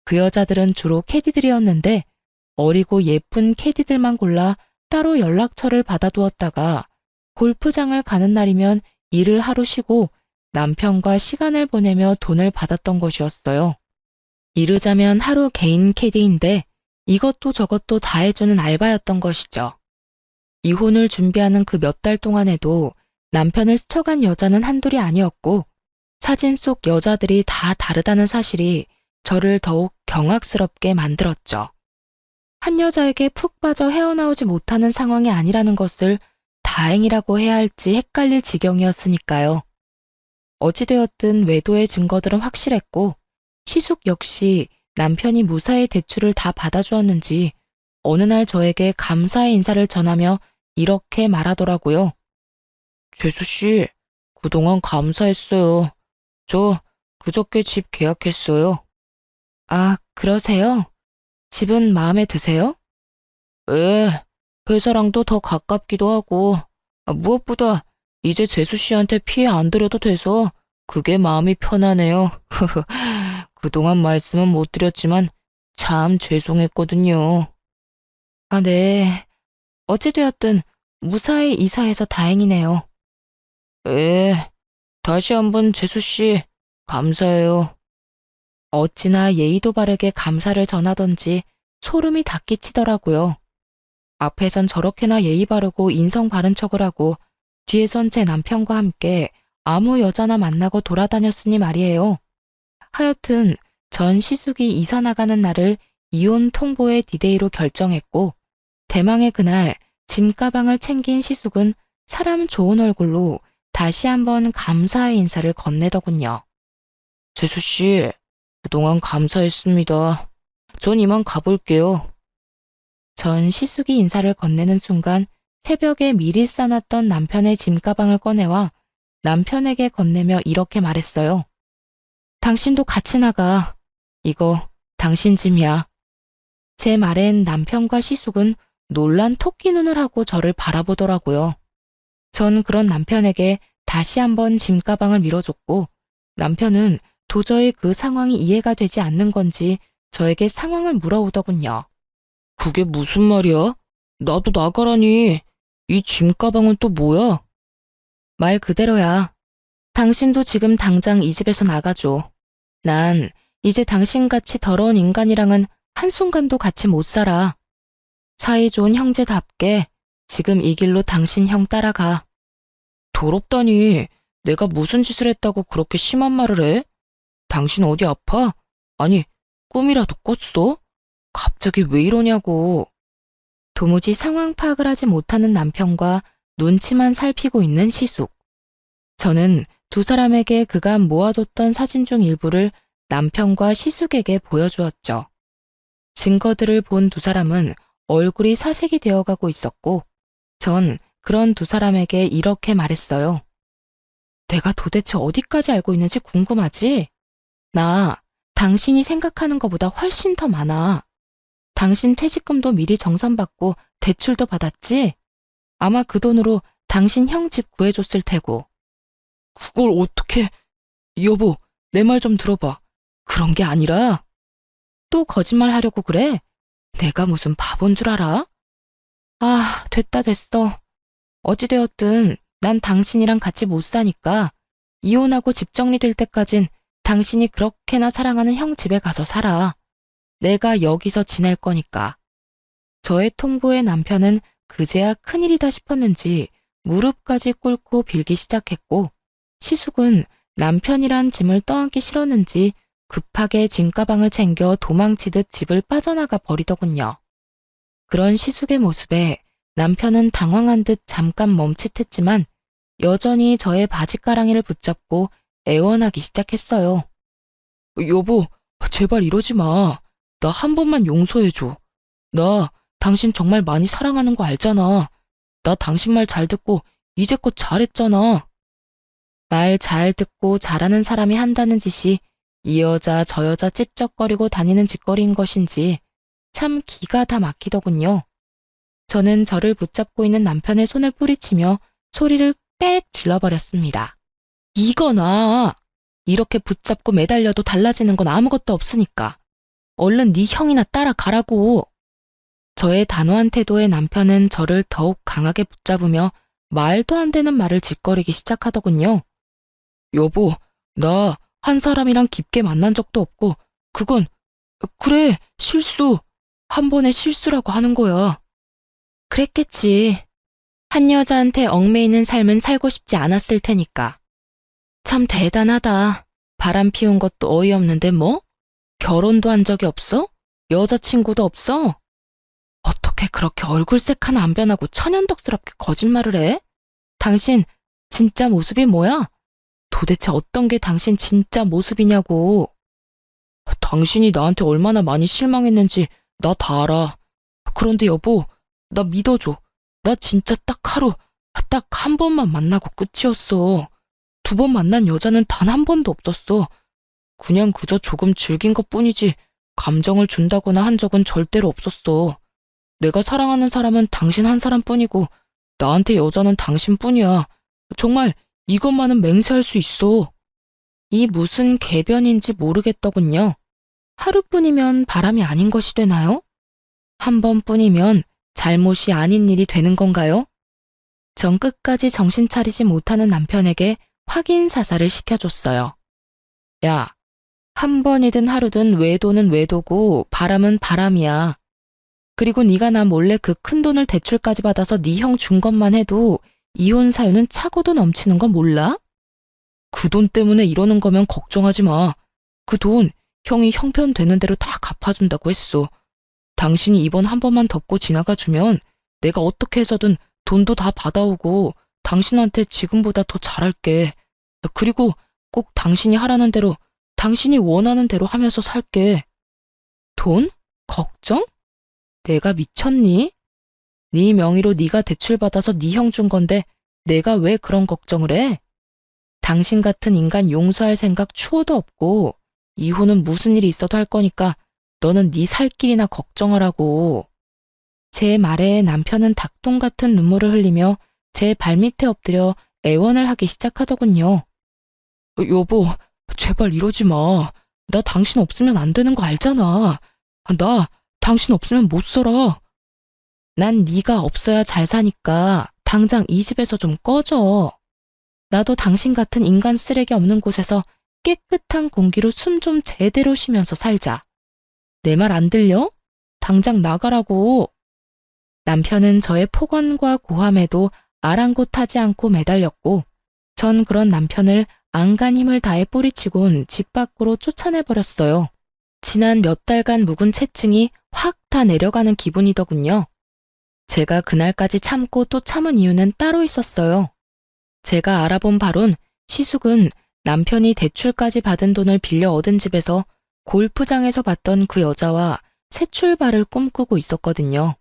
그 여자들은 주로 캐디들이었는데 어리고 예쁜 캐디들만 골라 따로 연락처를 받아두었다가 골프장을 가는 날이면 일을 하루 쉬고 남편과 시간을 보내며 돈을 받았던 것이었어요. 이르자면 하루 개인 캐디인데 이것도 저것도 다 해주는 알바였던 것이죠. 이혼을 준비하는 그 몇 달 동안에도 남편을 스쳐간 여자는 한둘이 아니었고 사진 속 여자들이 다 다르다는 사실이 저를 더욱 경악스럽게 만들었죠. 한 여자에게 푹 빠져 헤어나오지 못하는 상황이 아니라는 것을 다행이라고 해야 할지 헷갈릴 지경이었으니까요. 어찌되었든 외도의 증거들은 확실했고 시숙 역시 남편이 무사히 대출을 다 받아주었는지 어느 날 저에게 감사의 인사를 전하며 이렇게 말하더라고요. 재수씨, 그동안 감사했어요. 저 그저께 집 계약했어요. 아, 그러세요? 집은 마음에 드세요? 예, 회사랑도 더 가깝기도 하고 무엇보다 이제 재수씨한테 피해 안 드려도 돼서 그게 마음이 편하네요. 그동안 말씀은 못 드렸지만 참 죄송했거든요. 아, 네. 어찌되었든 무사히 이사해서 다행이네요. 예, 다시 한번 재수씨 감사해요. 어찌나 예의도 바르게 감사를 전하던지 소름이 다 끼치더라고요. 앞에선 저렇게나 예의 바르고 인성 바른 척을 하고 뒤에선 제 남편과 함께 아무 여자나 만나고 돌아다녔으니 말이에요. 하여튼 전 시숙이 이사 나가는 날을 이혼 통보의 디데이로 결정했고 대망의 그날 짐 가방을 챙긴 시숙은 사람 좋은 얼굴로 다시 한번 감사의 인사를 건네더군요. 재수씨, 그동안 감사했습니다. 전 이만 가볼게요. 전 시숙이 인사를 건네는 순간 새벽에 미리 싸놨던 남편의 짐가방을 꺼내와 남편에게 건네며 이렇게 말했어요. 당신도 같이 나가. 이거 당신 짐이야. 제 말엔 남편과 시숙은 놀란 토끼 눈을 하고 저를 바라보더라고요. 전 그런 남편에게 다시 한번 짐가방을 밀어줬고, 남편은 도저히 그 상황이 이해가 되지 않는 건지 저에게 상황을 물어오더군요. 그게 무슨 말이야? 나도 나가라니. 이 짐가방은 또 뭐야? 말 그대로야. 당신도 지금 당장 이 집에서 나가줘. 난 이제 당신같이 더러운 인간이랑은 한순간도 같이 못 살아. 사이좋은 형제답게 지금 이 길로 당신 형 따라가. 더럽다니. 내가 무슨 짓을 했다고 그렇게 심한 말을 해? 당신 어디 아파? 아니, 꿈이라도 꿨어? 갑자기 왜 이러냐고. 도무지 상황 파악을 하지 못하는 남편과 눈치만 살피고 있는 시숙. 저는 두 사람에게 그간 모아뒀던 사진 중 일부를 남편과 시숙에게 보여주었죠. 증거들을 본 두 사람은 얼굴이 사색이 되어가고 있었고, 전 그런 두 사람에게 이렇게 말했어요. 내가 도대체 어디까지 알고 있는지 궁금하지? 나 당신이 생각하는 것보다 훨씬 더 많아. 당신 퇴직금도 미리 정산받고 대출도 받았지? 아마 그 돈으로 당신 형 집 구해줬을 테고. 그걸 어떻게... 여보, 내 말 좀 들어봐. 그런 게 아니라... 또 거짓말 하려고 그래? 내가 무슨 바본 줄 알아? 아, 됐어. 어찌되었든 난 당신이랑 같이 못 사니까 이혼하고 집 정리될 때까진 당신이 그렇게나 사랑하는 형 집에 가서 살아. 내가 여기서 지낼 거니까. 저의 통보에 남편은 그제야 큰일이다 싶었는지 무릎까지 꿇고 빌기 시작했고, 시숙은 남편이란 짐을 떠안기 싫었는지 급하게 짐가방을 챙겨 도망치듯 집을 빠져나가 버리더군요. 그런 시숙의 모습에 남편은 당황한 듯 잠깐 멈칫했지만 여전히 저의 바지가랑이를 붙잡고 애원하기 시작했어요. 여보, 제발 이러지 마. 나 한 번만 용서해줘. 나 당신 정말 많이 사랑하는 거 알잖아. 나 당신 말 잘 듣고 이제껏 잘했잖아. 말 잘 듣고 잘하는 사람이 한다는 짓이 이 여자 저 여자 찝쩍거리고 다니는 짓거리인 것인지 참 기가 다 막히더군요. 저는 저를 붙잡고 있는 남편의 손을 뿌리치며 소리를 빽 질러버렸습니다. 이거나 이렇게 붙잡고 매달려도 달라지는 건 아무것도 없으니까 얼른 네 형이나 따라가라고. 저의 단호한 태도에 남편은 저를 더욱 강하게 붙잡으며 말도 안 되는 말을 짓거리기 시작하더군요. 여보, 나 한 사람이랑 깊게 만난 적도 없고 그건 그래, 실수. 한 번의 실수라고 하는 거야. 그랬겠지. 한 여자한테 얽매이는 삶은 살고 싶지 않았을 테니까. 참 대단하다. 바람 피운 것도 어이없는데 뭐? 결혼도 한 적이 없어? 여자친구도 없어? 어떻게 그렇게 얼굴색 하나 안 변하고 천연덕스럽게 거짓말을 해? 당신 진짜 모습이 뭐야? 도대체 어떤 게 당신 진짜 모습이냐고. 당신이 나한테 얼마나 많이 실망했는지 나 다 알아. 그런데 여보, 나 믿어줘. 나 진짜 딱 한 번만 만나고 끝이었어. 2번 만난 여자는 단 한 번도 없었어. 그냥 그저 조금 즐긴 것뿐이지 감정을 준다거나 한 적은 절대로 없었어. 내가 사랑하는 사람은 당신 한 사람뿐이고 나한테 여자는 당신뿐이야. 정말 이것만은 맹세할 수 있어. 이 무슨 궤변인지 모르겠더군요. 하루뿐이면 바람이 아닌 것이 되나요? 한 번뿐이면 잘못이 아닌 일이 되는 건가요? 전 끝까지 정신 차리지 못하는 남편에게 확인 사살을 시켜줬어요. 야, 한 번이든 하루든 외도는 외도고 바람은 바람이야. 그리고 네가 나 몰래 그 큰 돈을 대출까지 받아서 네 형 준 것만 해도 이혼 사유는 차고도 넘치는 건 몰라? 그 돈 때문에 이러는 거면 걱정하지 마. 그 돈 형이 형편되는 대로 다 갚아준다고 했어. 당신이 이번 한 번만 덮고 지나가 주면 내가 어떻게 해서든 돈도 다 받아오고 당신한테 지금보다 더 잘할게. 그리고 꼭 당신이 하라는 대로 당신이 원하는 대로 하면서 살게. 돈? 걱정? 내가 미쳤니? 네 명의로 네가 대출받아서 네 형 준 건데 내가 왜 그런 걱정을 해? 당신 같은 인간 용서할 생각 추호도 없고 이혼은 무슨 일이 있어도 할 거니까 너는 네 살 길이나 걱정하라고. 제 말에 남편은 닭똥 같은 눈물을 흘리며 제 발밑에 엎드려 애원을 하기 시작하더군요. 여보, 제발 이러지 마. 나 당신 없으면 안 되는 거 알잖아. 나 당신 없으면 못 살아. 난 네가 없어야 잘 사니까 당장 이 집에서 좀 꺼져. 나도 당신 같은 인간 쓰레기 없는 곳에서 깨끗한 공기로 숨 좀 제대로 쉬면서 살자. 내 말 안 들려? 당장 나가라고. 남편은 저의 폭언과 고함에도 아랑곳하지 않고 매달렸고, 전 그런 남편을 안간 힘을 다해 뿌리치곤 집 밖으로 쫓아내버렸어요. 지난 몇 달간 묵은 체증이 확 다 내려가는 기분이더군요. 제가 그날까지 참고 또 참은 이유는 따로 있었어요. 제가 알아본 바론 시숙은 남편이 대출까지 받은 돈을 빌려 얻은 집에서 골프장에서 봤던 그 여자와 새 출발을 꿈꾸고 있었거든요.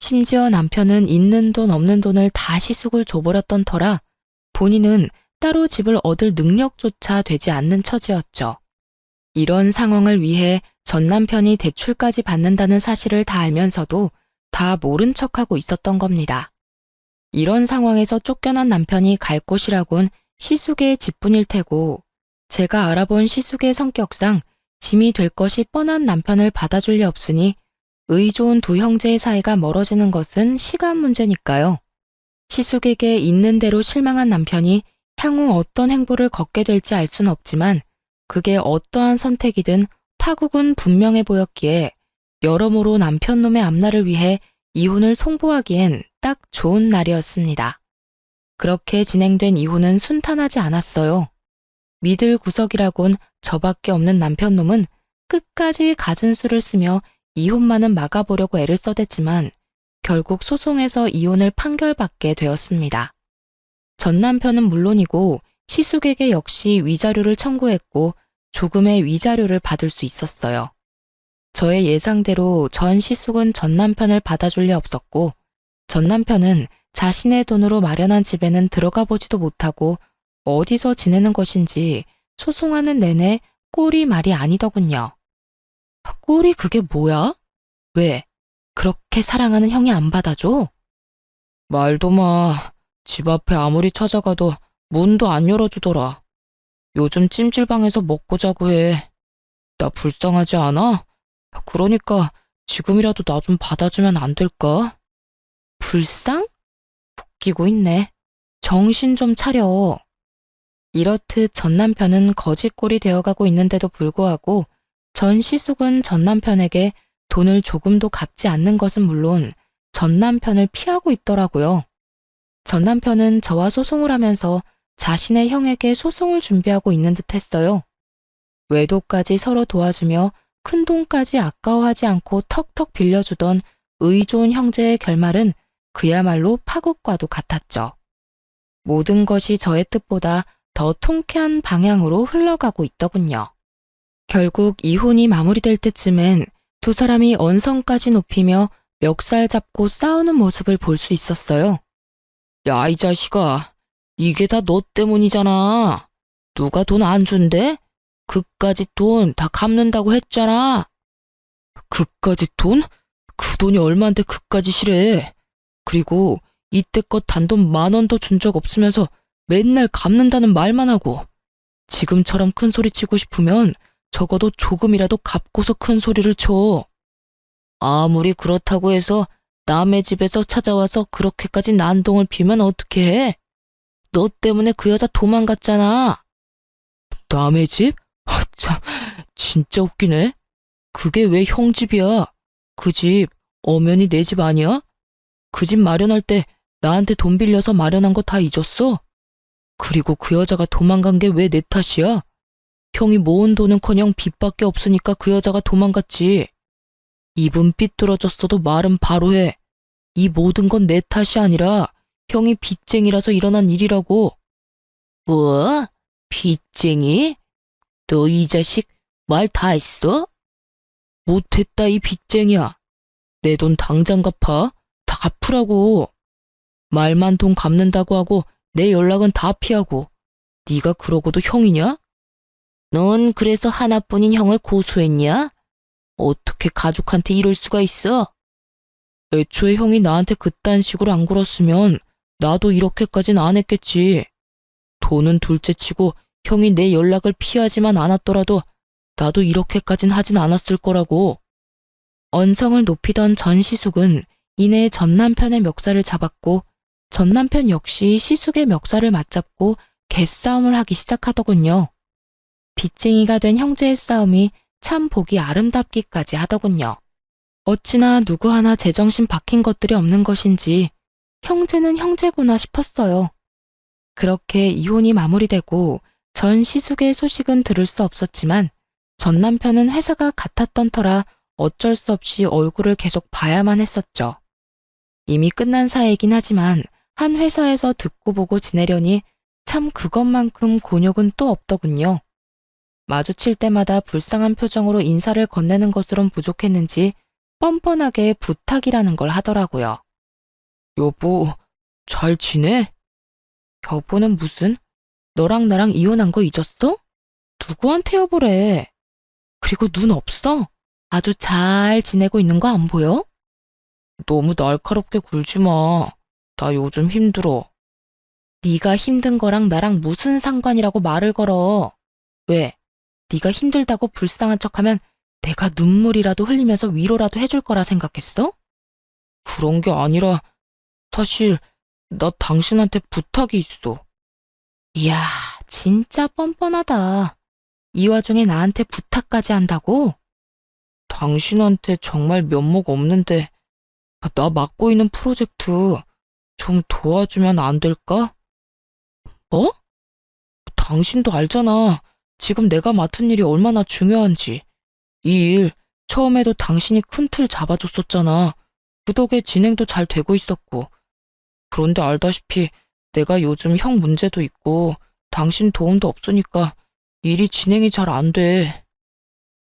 심지어 남편은 있는 돈 없는 돈을 다 시숙을 줘버렸던 터라 본인은 따로 집을 얻을 능력조차 되지 않는 처지였죠. 이런 상황을 위해 전 남편이 대출까지 받는다는 사실을 다 알면서도 다 모른 척하고 있었던 겁니다. 이런 상황에서 쫓겨난 남편이 갈 곳이라곤 시숙의 집뿐일 테고, 제가 알아본 시숙의 성격상 짐이 될 것이 뻔한 남편을 받아줄 리 없으니 의좋은 두 형제의 사이가 멀어지는 것은 시간 문제니까요. 시숙에게 있는 대로 실망한 남편이 향후 어떤 행보를 걷게 될지 알 수는 없지만 그게 어떠한 선택이든 파국은 분명해 보였기에 여러모로 남편 놈의 앞날을 위해 이혼을 통보하기엔 딱 좋은 날이었습니다. 그렇게 진행된 이혼은 순탄하지 않았어요. 믿을 구석이라곤 저밖에 없는 남편 놈은 끝까지 갖은 수를 쓰며 이혼만은 막아보려고 애를 써댔지만 결국 소송에서 이혼을 판결받게 되었습니다. 전 남편은 물론이고 시숙에게 역시 위자료를 청구했고 조금의 위자료를 받을 수 있었어요. 저의 예상대로 전 시숙은 전 남편을 받아줄 리 없었고 전 남편은 자신의 돈으로 마련한 집에는 들어가 보지도 못하고 어디서 지내는 것인지 소송하는 내내 꼴이 말이 아니더군요. 꼴이 그게 뭐야? 왜? 그렇게 사랑하는 형이 안 받아줘? 말도 마. 집 앞에 아무리 찾아가도 문도 안 열어주더라. 요즘 찜질방에서 먹고 자고 해. 나 불쌍하지 않아? 그러니까 지금이라도 나 좀 받아주면 안 될까? 불쌍? 웃기고 있네. 정신 좀 차려. 이렇듯 전 남편은 거짓골이 되어가고 있는데도 불구하고 전 시숙은 전 남편에게 돈을 조금도 갚지 않는 것은 물론 전 남편을 피하고 있더라고요. 전 남편은 저와 소송을 하면서 자신의 형에게 소송을 준비하고 있는 듯 했어요. 외도까지 서로 도와주며 큰 돈까지 아까워하지 않고 턱턱 빌려주던 의좋은 형제의 결말은 그야말로 파국과도 같았죠. 모든 것이 저의 뜻보다 더 통쾌한 방향으로 흘러가고 있더군요. 결국 이혼이 마무리될 때쯤엔 두 사람이 언성까지 높이며 멱살 잡고 싸우는 모습을 볼 수 있었어요. 야, 이 자식아. 이게 다 너 때문이잖아. 누가 돈 안 준대? 그까짓 돈 다 갚는다고 했잖아. 그까짓 돈? 그 돈이 얼만데 그까짓이래. 그리고 이때껏 단돈 10,000원도 준 적 없으면서 맨날 갚는다는 말만 하고 지금처럼 큰 소리 치고 싶으면 적어도 조금이라도 갚고서 큰 소리를 쳐. 아무리 그렇다고 해서 남의 집에서 찾아와서 그렇게까지 난동을 피우면 어떻게 해? 너 때문에 그 여자 도망갔잖아. 남의 집? 참, 진짜 웃기네. 그게 왜 형 집이야? 그 집 엄연히 내 집 아니야? 그 집 마련할 때 나한테 돈 빌려서 마련한 거 다 잊었어? 그리고 그 여자가 도망간 게 왜 내 탓이야? 형이 모은 돈은커녕 빚밖에 없으니까 그 여자가 도망갔지. 입은 삐뚤어졌어도 말은 바로 해. 이 모든 건 내 탓이 아니라 형이 빚쟁이라서 일어난 일이라고. 뭐? 빚쟁이? 너 이 자식 말 다 했어? 못했다 이 빚쟁이야. 내 돈 당장 갚아. 다 갚으라고. 말만 돈 갚는다고 하고 내 연락은 다 피하고. 네가 그러고도 형이냐? 넌 그래서 하나뿐인 형을 고소했냐? 어떻게 가족한테 이럴 수가 있어? 애초에 형이 나한테 그딴 식으로 안 굴었으면 나도 이렇게까진 안 했겠지. 돈은 둘째치고 형이 내 연락을 피하지만 않았더라도 나도 이렇게까진 하진 않았을 거라고. 언성을 높이던 전시숙은 이내 전 남편의 멱살을 잡았고 전 남편 역시 시숙의 멱살을 맞잡고 개싸움을 하기 시작하더군요. 빚쟁이가 된 형제의 싸움이 참 보기 아름답기까지 하더군요. 어찌나 누구 하나 제정신 박힌 것들이 없는 것인지 형제는 형제구나 싶었어요. 그렇게 이혼이 마무리되고 전 시숙의 소식은 들을 수 없었지만 전 남편은 회사가 같았던 터라 어쩔 수 없이 얼굴을 계속 봐야만 했었죠. 이미 끝난 사이이긴 하지만 한 회사에서 듣고 보고 지내려니 참 그것만큼 곤욕은 또 없더군요. 마주칠 때마다 불쌍한 표정으로 인사를 건네는 것으론 부족했는지 뻔뻔하게 부탁이라는 걸 하더라고요. 여보, 잘 지내? 여보는 무슨? 너랑 나랑 이혼한 거 잊었어? 누구한테 여보래? 그리고 눈 없어? 아주 잘 지내고 있는 거 안 보여? 너무 날카롭게 굴지 마. 나 요즘 힘들어. 네가 힘든 거랑 나랑 무슨 상관이라고 말을 걸어. 왜? 네가 힘들다고 불쌍한 척하면 내가 눈물이라도 흘리면서 위로라도 해줄 거라 생각했어? 그런 게 아니라 사실 나 당신한테 부탁이 있어. 이야, 진짜 뻔뻔하다. 이 와중에 나한테 부탁까지 한다고? 당신한테 정말 면목 없는데 나 맡고 있는 프로젝트 좀 도와주면 안 될까? 뭐? 당신도 알잖아. 지금 내가 맡은 일이 얼마나 중요한지. 이 일 처음에도 당신이 큰 틀 잡아줬었잖아. 그 덕에 진행도 잘 되고 있었고. 그런데 알다시피 내가 요즘 형 문제도 있고 당신 도움도 없으니까 일이 진행이 잘 안 돼.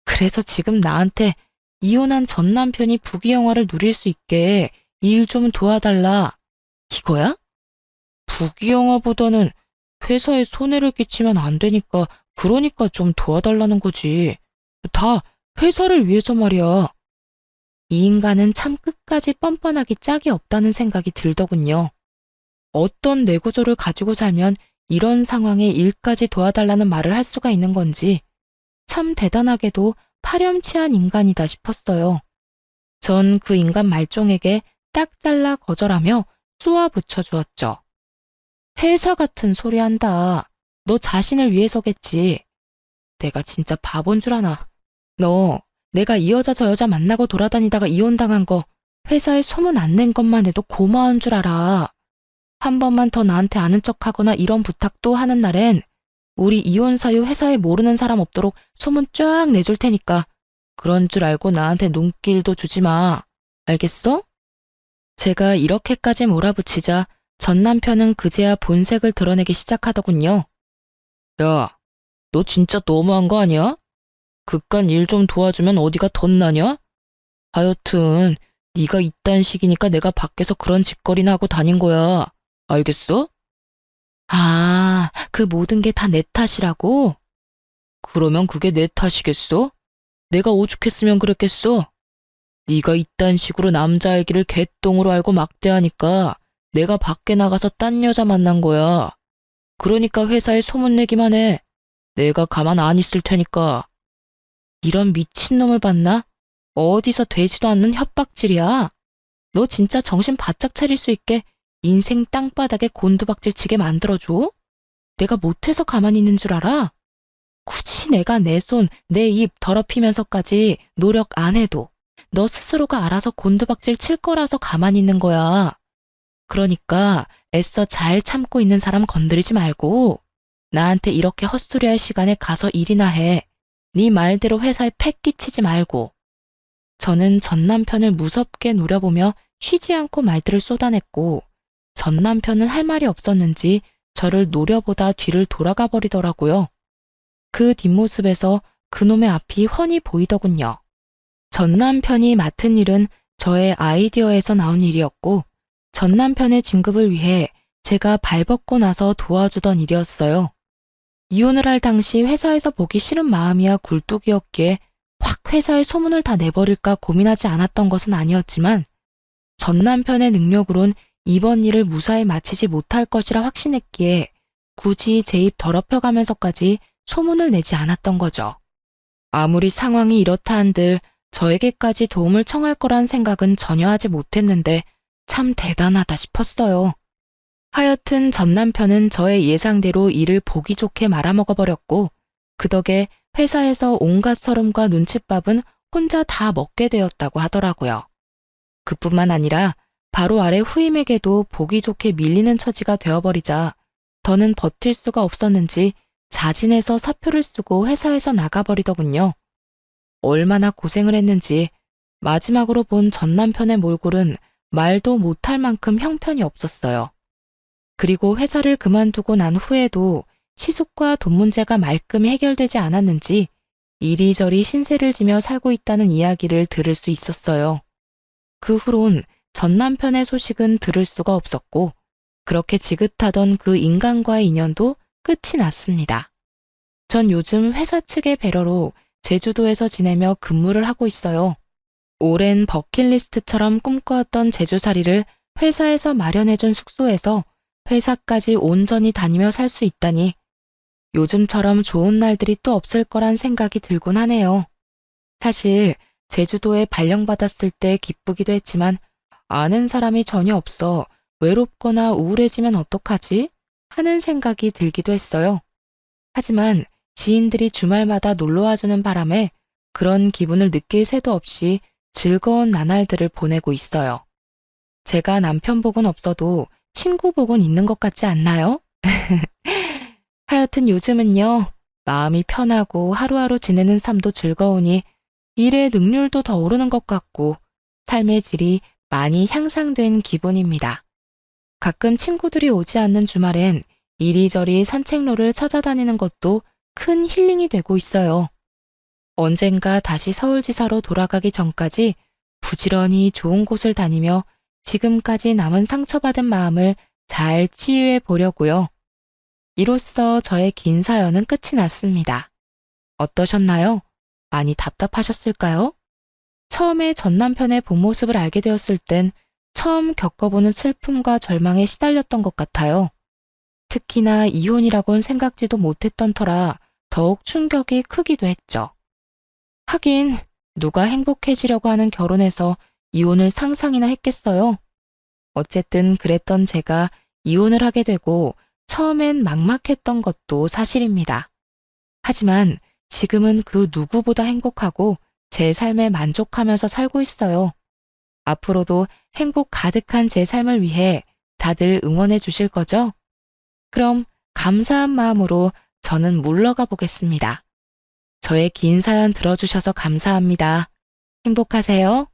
그래서 지금 나한테 이혼한 전 남편이 부귀영화를 누릴 수 있게 이 일 좀 도와달라. 이거야? 부귀영화보다는 회사에 손해를 끼치면 안 되니까 그러니까 좀 도와달라는 거지. 다 회사를 위해서 말이야. 이 인간은 참 끝까지 뻔뻔하기 짝이 없다는 생각이 들더군요. 어떤 뇌구조를 가지고 살면 이런 상황에 일까지 도와달라는 말을 할 수가 있는 건지 참 대단하게도 파렴치한 인간이다 싶었어요. 전 그 인간 말종에게 딱 잘라 거절하며 쏘아 붙여주었죠. 회사 같은 소리 한다. 너 자신을 위해서겠지. 내가 진짜 바본 줄 아나. 너 내가 이 여자 저 여자 만나고 돌아다니다가 이혼당한 거 회사에 소문 안 낸 것만 해도 고마운 줄 알아. 한 번만 더 나한테 아는 척하거나 이런 부탁도 하는 날엔 우리 이혼 사유 회사에 모르는 사람 없도록 소문 쫙 내줄 테니까 그런 줄 알고 나한테 눈길도 주지 마. 알겠어? 제가 이렇게까지 몰아붙이자 전 남편은 그제야 본색을 드러내기 시작하더군요. 야, 너 진짜 너무한 거 아니야? 그깟 일 좀 도와주면 어디가 덧나냐? 하여튼 네가 이딴 식이니까 내가 밖에서 그런 짓거리나 하고 다닌 거야. 알겠어? 아, 그 모든 게 다 내 탓이라고? 그러면 그게 내 탓이겠어? 내가 오죽했으면 그랬겠어? 네가 이딴 식으로 남자 얘기를 개똥으로 알고 막대하니까 내가 밖에 나가서 딴 여자 만난 거야. 그러니까 회사에 소문내기만 해. 내가 가만 안 있을 테니까. 이런 미친놈을 봤나? 어디서 되지도 않는 협박질이야. 너 진짜 정신 바짝 차릴 수 있게 인생 땅바닥에 곤두박질 치게 만들어줘? 내가 못해서 가만히 있는 줄 알아? 굳이 내가 내 손, 내 입 더럽히면서까지 노력 안 해도 너 스스로가 알아서 곤두박질 칠 거라서 가만히 있는 거야. 그러니까 애써 잘 참고 있는 사람 건드리지 말고 나한테 이렇게 헛소리할 시간에 가서 일이나 해. 네 말대로 회사에 패 끼치지 말고. 저는 전 남편을 무섭게 노려보며 쉬지 않고 말들을 쏟아냈고 전 남편은 할 말이 없었는지 저를 노려보다 뒤를 돌아가 버리더라고요. 그 뒷모습에서 그놈의 앞이 훤히 보이더군요. 전 남편이 맡은 일은 저의 아이디어에서 나온 일이었고 전 남편의 진급을 위해 제가 발벗고 나서 도와주던 일이었어요. 이혼을 할 당시 회사에서 보기 싫은 마음이야 굴뚝이었기에 확 회사에 소문을 다 내버릴까 고민하지 않았던 것은 아니었지만 전 남편의 능력으론 이번 일을 무사히 마치지 못할 것이라 확신했기에 굳이 제 입 더럽혀가면서까지 소문을 내지 않았던 거죠. 아무리 상황이 이렇다 한들 저에게까지 도움을 청할 거란 생각은 전혀 하지 못했는데 참 대단하다 싶었어요. 하여튼 전 남편은 저의 예상대로 일을 보기 좋게 말아먹어버렸고 그 덕에 회사에서 온갖 서름과 눈칫밥은 혼자 다 먹게 되었다고 하더라고요. 그뿐만 아니라 바로 아래 후임에게도 보기 좋게 밀리는 처지가 되어버리자 더는 버틸 수가 없었는지 자진해서 사표를 쓰고 회사에서 나가버리더군요. 얼마나 고생을 했는지 마지막으로 본 전 남편의 몰골은 말도 못할 만큼 형편이 없었어요. 그리고 회사를 그만두고 난 후에도 시숙과 돈 문제가 말끔히 해결되지 않았는지 이리저리 신세를 지며 살고 있다는 이야기를 들을 수 있었어요. 그 후론 전 남편의 소식은 들을 수가 없었고 그렇게 지긋하던 그 인간과의 인연도 끝이 났습니다. 전 요즘 회사 측의 배려로 제주도에서 지내며 근무를 하고 있어요. 오랜 버킷리스트처럼 꿈꿔왔던 제주살이를 회사에서 마련해준 숙소에서 회사까지 온전히 다니며 살 수 있다니 요즘처럼 좋은 날들이 또 없을 거란 생각이 들곤 하네요. 사실 제주도에 발령받았을 때 기쁘기도 했지만 아는 사람이 전혀 없어 외롭거나 우울해지면 어떡하지? 하는 생각이 들기도 했어요. 하지만 지인들이 주말마다 놀러와주는 바람에 그런 기분을 느낄 새도 없이 즐거운 나날들을 보내고 있어요. 제가 남편 복은 없어도 친구 복은 있는 것 같지 않나요? 하여튼 요즘은요, 마음이 편하고 하루하루 지내는 삶도 즐거우니 일의 능률도 더 오르는 것 같고 삶의 질이 많이 향상된 기분입니다. 가끔 친구들이 오지 않는 주말엔 이리저리 산책로를 찾아다니는 것도 큰 힐링이 되고 있어요. 언젠가 다시 서울지사로 돌아가기 전까지 부지런히 좋은 곳을 다니며 지금까지 남은 상처받은 마음을 잘 치유해 보려고요. 이로써 저의 긴 사연은 끝이 났습니다. 어떠셨나요? 많이 답답하셨을까요? 처음에 전 남편의 본 모습을 알게 되었을 땐 처음 겪어보는 슬픔과 절망에 시달렸던 것 같아요. 특히나 이혼이라곤 생각지도 못했던 터라 더욱 충격이 크기도 했죠. 하긴 누가 행복해지려고 하는 결혼에서 이혼을 상상이나 했겠어요. 어쨌든 그랬던 제가 이혼을 하게 되고 처음엔 막막했던 것도 사실입니다. 하지만 지금은 그 누구보다 행복하고 제 삶에 만족하면서 살고 있어요. 앞으로도 행복 가득한 제 삶을 위해 다들 응원해 주실 거죠? 그럼 감사한 마음으로 저는 물러가 보겠습니다. 저의 긴 사연 들어주셔서 감사합니다. 행복하세요.